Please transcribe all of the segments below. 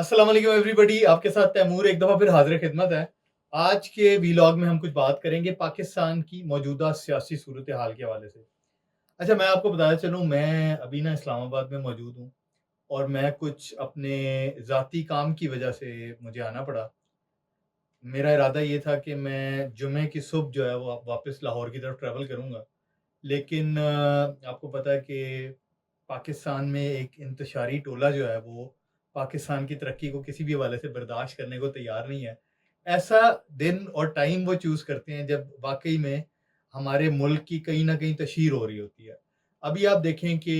अस्सलाम वालेकुम एवरीबॉडी, आपके साथ तैमूर एक दफ़ा फिर हाज़िर खिदमत है। आज के व्लॉग में हम कुछ बात करेंगे पाकिस्तान की मौजूदा सियासी सूरत हाल के हवाले से। अच्छा, मैं आपको बताता चलूँ, मैं अभी ना इस्लामाबाद में मौजूद हूँ और मैं कुछ अपने ज़ाती काम की वजह से मुझे आना पड़ा। मेरा इरादा ये था कि मैं जुमे की सुबह जो है वो वापस लाहौर की तरफ ट्रैवल करूँगा। लेकिन आपको पता है कि पाकिस्तान में एक इंतशारी टोला जो है वो पाकिस्तान की तरक्की को किसी भी हवाले से बर्दाश्त करने को तैयार नहीं है। ऐसा दिन और टाइम वो चूज़ करते हैं जब वाक़ई में हमारे मुल्क की कहीं न कहीं तशहीर हो रही होती है। अभी आप देखें कि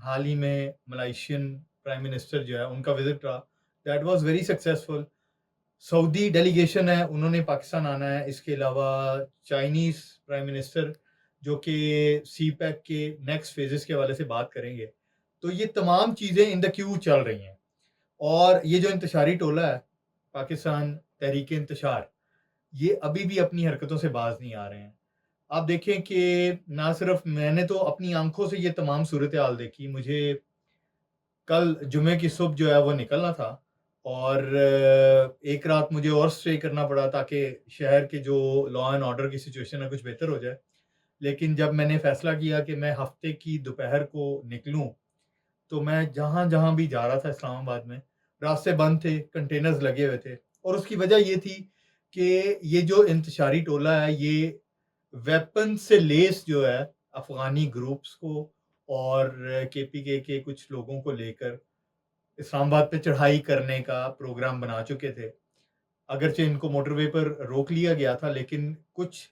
हाल ही में मलेशियन प्राइम मिनिस्टर जो है उनका विज़िट रहा, that was very successful. Saudi delegation है, उन्होंने पाकिस्तान आना है। इसके अलावा चाइनीज़ प्राइम मिनिस्टर जो कि सीपैक के नेक्स्ट फेजेस के हवाले से बात करेंगे। तो ये तमाम चीज़ें इन द क्यू चल रही हैं और ये जो इंतशारी टोला है, पाकिस्तान तहरीक इंतशार, ये अभी भी अपनी हरकतों से बाज नहीं आ रहे हैं। आप देखें कि ना सिर्फ मैंने तो अपनी आंखों से ये तमाम सूरत हाल देखी, मुझे कल जुमे की सुबह जो है वो निकलना था और एक रात मुझे और स्टे करना पड़ा ताकि शहर के जो लॉ एंड ऑर्डर की सिचुएशन है कुछ बेहतर हो जाए। लेकिन जब मैंने फैसला किया कि मैं हफ्ते की दोपहर को निकलूं, तो मैं जहां-जहां भी जा रहा था इस्लामाबाद में, रास्ते बंद थे, कंटेनर्स लगे हुए थे और उसकी वजह ये थी कि ये जो इंतशारी टोला है ये वेपन से लेस जो है अफ़गानी ग्रुप्स को और केपीके के कुछ लोगों को लेकर इस्लामाबाद पे चढ़ाई करने का प्रोग्राम बना चुके थे। अगरचे इनको मोटरवे पर रोक लिया गया था, लेकिन कुछ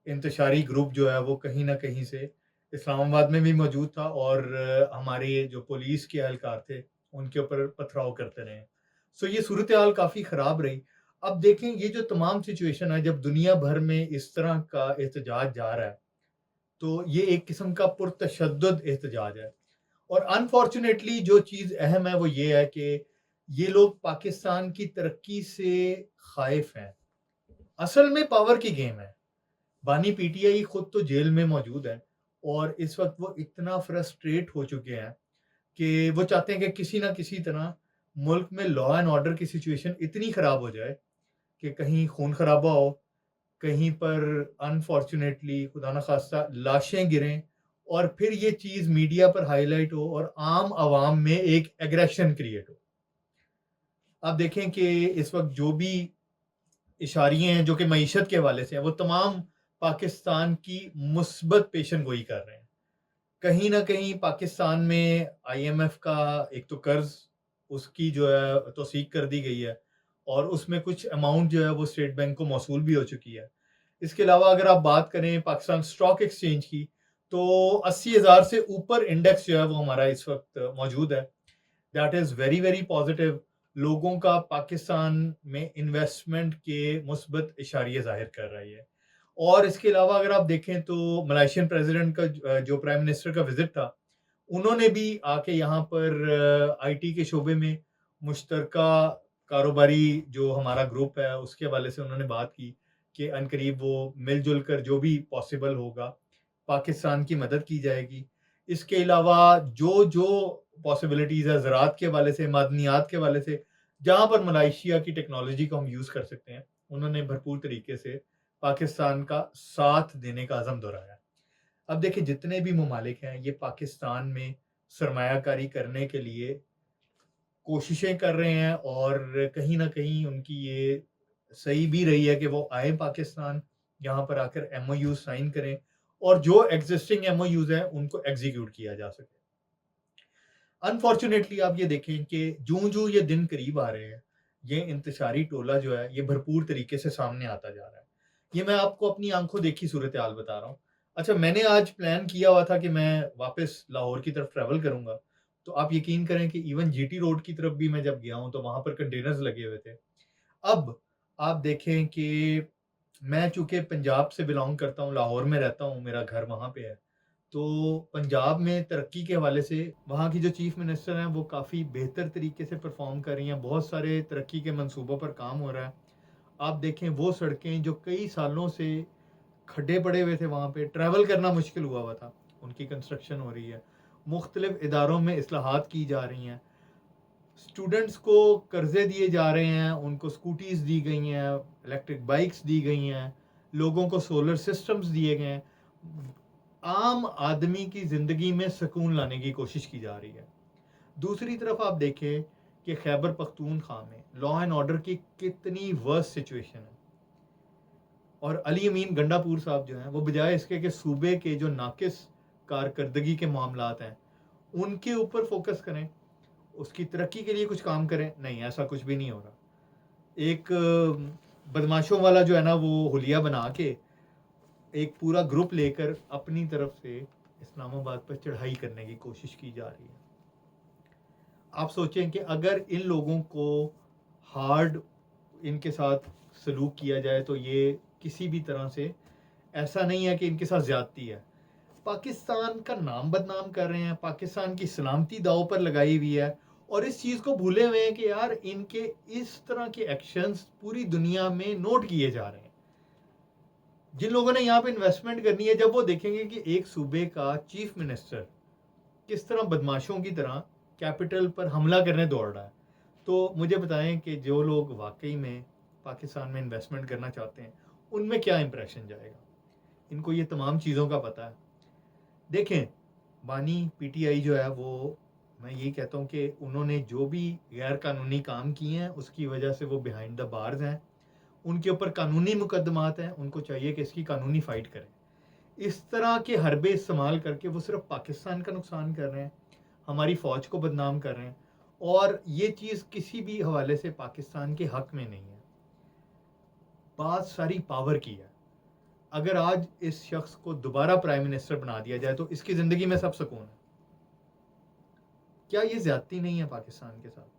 इंतशारी ग्रुप जो है वो कहीं न कहीं से इस्लामाबाद में भी मौजूद था और हमारे जो पुलिस के एहलकार थे, उनके ऊपर पथराव करते रहे। सो ये सूरत-ए-हाल काफ़ी ख़राब रही। अब देखें, ये जो तमाम सिचुएशन है, जब दुनिया भर में इस तरह का एहतजाज जा रहा है, तो ये एक किस्म का पुरतशद्दुद एहतजाज है। और अनफॉर्चुनेटली जो चीज़ अहम है वो ये है कि ये लोग पाकिस्तान की तरक्की से ख़ाइफ़ हैं। असल में पावर की गेम है। बानी पीटीआई खुद तो जेल में मौजूद है और इस वक़्त वो इतना फ्रस्ट्रेट हो चुके हैं कि वो चाहते हैं कि किसी न किसी तरह मुल्क में लॉ एंड ऑर्डर की सिचुएशन इतनी ख़राब हो जाए कि कहीं खून-खराबा हो, कहीं पर अनफॉर्चुनेटली खुदा न ख़ास्ता लाशें गिरें और फिर ये चीज़ मीडिया पर हाइलाइट हो और आम आवाम में एक एग्रेशन क्रिएट हो। आप देखें कि इस वक़्त जो भी इशारिये हैं जो कि मईशत के हवाले से हैं, वो तमाम पाकिस्तान की मुस्बत पेशन गोई कर रहे हैं। कहीं न कहीं पाकिस्तान में आईएमएफ का एक तो कर्ज़, उसकी जो है तौसीक कर दी गई है और उसमें कुछ अमाउंट जो है वो स्टेट बैंक को मौसूल भी हो चुकी है। इसके अलावा अगर आप बात करें पाकिस्तान स्टॉक एक्सचेंज की, तो 80,000 से ऊपर इंडेक्स जो है वो हमारा इस वक़्त मौजूद है। That is very, very positive. लोगों का पाकिस्तान में इन्वेस्टमेंट के मुस्बत इशारे ज़ाहिर कर रही है। और इसके अलावा अगर आप देखें तो मलेशियन प्रेसिडेंट का जो प्राइम मिनिस्टर का विज़िट था, उन्होंने भी आके यहाँ पर आईटी के शोबे में मुश्तरका कारोबारी जो हमारा ग्रुप है, उसके हवाले से उन्होंने बात की कि अनकरीब वो मिल-जुल कर जो भी पॉसिबल होगा, पाकिस्तान की मदद की जाएगी। इसके अलावा जो-जो पॉसिबिलिटीज़ है ज़राअत के हवाले से, मादनियात के हवाले से, जहाँ पर मलेशिया की टेक्नोलॉजी को हम यूज़ कर सकते हैं, उन्होंने भरपूर तरीके से पाकिस्तान का साथ देने का अज़म दोहराया। अब देखिए, जितने भी ममालिक हैं, ये पाकिस्तान में सरमायाकारी करने के लिए कोशिशें कर रहे हैं और कहीं न कहीं उनकी ये सही भी रही है कि वो आएँ पाकिस्तान, यहाँ पर आकर एमओयू साइन करें और जो एक्जिस्टिंग एमओयूज़ हैं, उनको एग्ज़ीक्यूट किया जा सके। अनफॉर्चुनेटली आप ये देखें कि ज्यों-ज्यों ये दिन करीब आ रहे हैं, ये इंतशारी टोला जो है, ये भरपूर तरीके से सामने आता जा रहा है। ये मैं आपको अपनी आँखों देखी सूरत-ए-हाल बता रहा हूँ। अच्छा, मैंने आज प्लान किया हुआ था कि मैं वापस लाहौर की तरफ ट्रैवल करूँगा, तो आप यकीन करें कि इवन जीटी रोड की तरफ भी मैं जब गया हूँ, तो वहाँ पर कंटेनर्स लगे हुए थे। अब आप देखें कि मैं चूँकि पंजाब से बिलॉन्ग करता हूँ, लाहौर में रहता हूँ, मेरा घर वहाँ पे है। तो पंजाब में तरक्की के हवाले से वहाँ की जो चीफ मिनिस्टर हैं वो काफ़ी बेहतर तरीके से परफॉर्म कर रही हैं। बहुत सारे तरक्की के मंसूबों पर काम हो रहा है। आप देखें, वो सड़कें जो कई सालों से खड्डे पड़े हुए थे, वहाँ पे ट्रैवल करना मुश्किल हुआ हुआ था, उनकी कंस्ट्रक्शन हो रही है। मुख्तलिफ इदारों में इस्लाहात की जा रही हैं। اسٹوڈنٹس کو قرضے دیے جا رہے ہیں، ان کو اسکوٹیز دی گئی ہیں، الیکٹرک بائکس دی گئی ہیں، لوگوں کو سولر سسٹمز دیے گئے ہیں، عام آدمی کی زندگی میں سکون لانے کی کوشش کی جا رہی ہے۔ دوسری طرف آپ دیکھیں کہ خیبر پختونخوا میں لا اینڈ آرڈر کی کتنی ورس سچویشن ہے، اور علی امین گنڈا پور صاحب جو ہیں وہ بجائے اس کے کہ صوبے کے جو ناقص کارکردگی کے معاملات ہیں ان کے اوپر فوکس کریں، اس کی ترقی کے لیے کچھ کام کریں، نہیں، ایسا کچھ بھی نہیں ہو رہا۔ ایک بدماشوں والا جو ہے نا وہ حلیہ بنا کے ایک پورا گروپ لے کر اپنی طرف سے اسلام آباد پر چڑھائی کرنے کی کوشش کی جا رہی ہے۔ آپ سوچیں کہ اگر ان لوگوں کو ہارڈ ان کے ساتھ سلوک کیا جائے تو یہ کسی بھی طرح سے ایسا نہیں ہے کہ ان کے ساتھ زیادتی ہے، پاکستان کا نام بدنام کر رہے ہیں، پاکستان کی سلامتی داؤ پر لگائی ہوئی ہے، اور اس چیز کو بھولے ہوئے ہیں کہ یار ان کے اس طرح کے ایکشنز پوری دنیا میں نوٹ کیے جا رہے ہیں۔ جن لوگوں نے یہاں پہ انویسٹمنٹ کرنی ہے، جب وہ دیکھیں گے کہ ایک صوبے کا چیف منسٹر کس طرح بدماشوں کی طرح کیپٹل پر حملہ کرنے دوڑ رہا ہے، تو مجھے بتائیں کہ جو لوگ واقعی میں پاکستان میں انویسٹمنٹ کرنا چاہتے ہیں ان میں کیا امپریشن جائے گا۔ ان کو یہ تمام چیزوں کا پتہ ہے۔ دیکھیں، بانی پی ٹی آئی جو ہے وہ، میں یہ کہتا ہوں کہ انہوں نے جو بھی غیر قانونی کام کیے ہیں اس کی وجہ سے وہ بیہائنڈ دا بارز ہیں، ان کے اوپر قانونی مقدمات ہیں، ان کو چاہیے کہ اس کی قانونی فائٹ کریں۔ اس طرح کے حربے استعمال کر کے وہ صرف پاکستان کا نقصان کر رہے ہیں، ہماری فوج کو بدنام کر رہے ہیں، اور یہ چیز کسی بھی حوالے سے پاکستان کے حق میں نہیں ہے۔ بات ساری پاور کی ہے۔ اگر آج اس شخص کو دوبارہ پرائم منسٹر بنا دیا جائے تو اس کی زندگی میں سب سکون ہے۔ کیا یہ زیادتی نہیں ہے پاکستان کے ساتھ؟